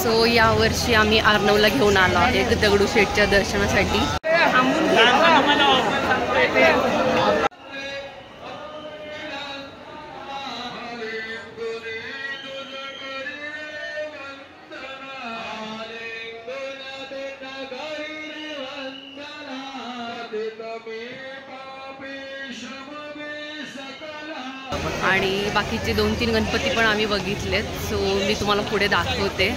So यावर्षी आम्ही आर्नवला घेऊन आलो आहे दगडूशेठच्या दर्शनासाठी. आणि बाकीचे 2-3 गणपती पण आम्ही बघितलेत. सो मी तुम्हाला पुढे दाखवते.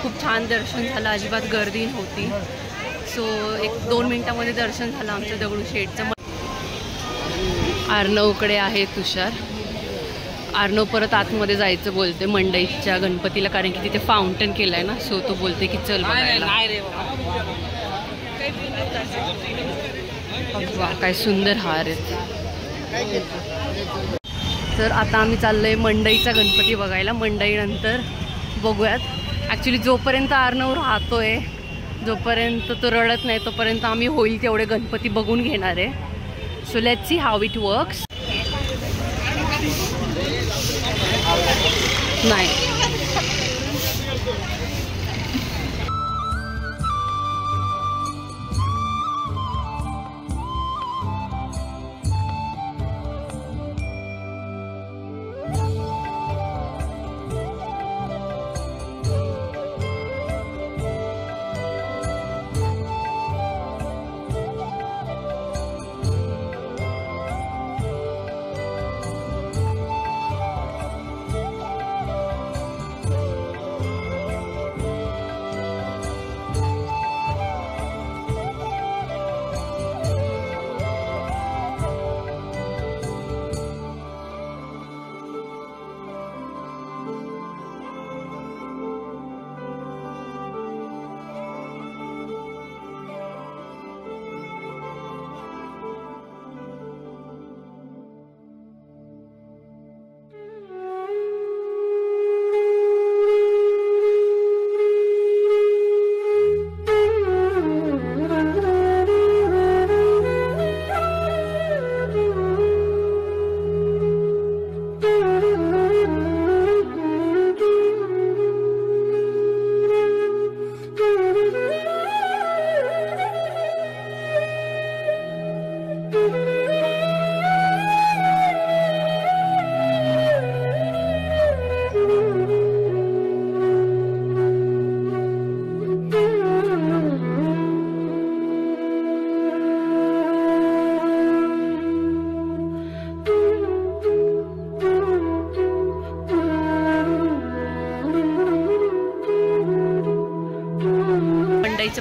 खूप छान दर्शन झालं, अजिबात गर्दी नव्हती. सो 1-2 मिनिटामध्ये दर्शन झालं आमच्या दगडूशेठचं. आर्नवकडे आहे तुषार. आर्नव परत आतमध्ये जायचं बोलते मंडईच्या गणपतीला, कारण की तिथे फाउंटन केलं आहे ना. सो तो बोलते की चल बघायला. वा काय सुंदर हार आहेत. तर आता आम्ही चाललोय मंडईचा गणपती बघायला. मंडईनंतर बघूयात. ॲक्च्युली जोपर्यंत आर्नव राहतोय, जोपर्यंत तो रडत नाही, तोपर्यंत आम्ही होईल तेवढे गणपती बघून घेणार आहे. So let's see how it works. नाही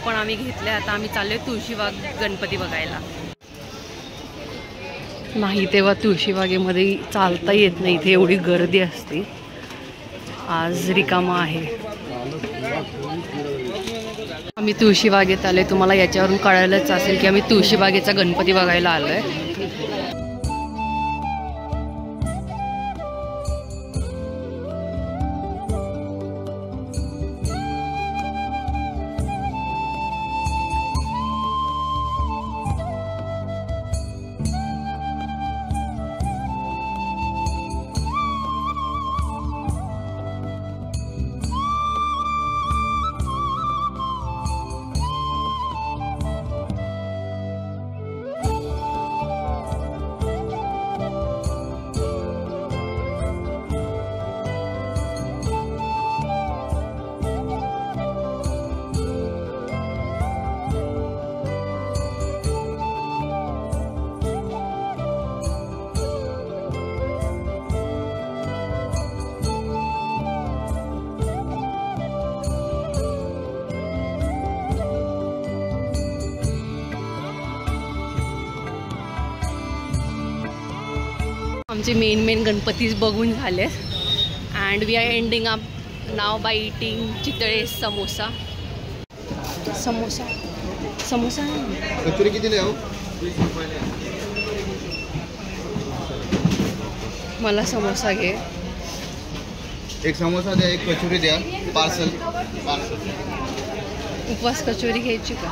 पण आम्ही घेतले. आता आम्ही चाललोय तुळशीबाग गणपती बघायला. नाही तेव्हा तुळशीबागेमध्ये चालता येत नाही, इथे एवढी गर्दी असते. आज रिकामा आहे. आम्ही तुळशीबागेत आलोय. तुम्हाला याच्यावरून कळायलाच असेल की आम्ही तुळशीबागेचा गणपती बघायला आलोय. आमचे मेन गणपतीच बघून झाले and we are ending up now by eating Chitale samosa. Samosa samosa kachori किती द्याव? मला समोसा घे. एक समोसा द्या, एक कचोरी द्या. पार्सल. उपवास कचोरी घ्यायची का?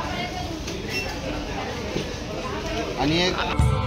आणि एक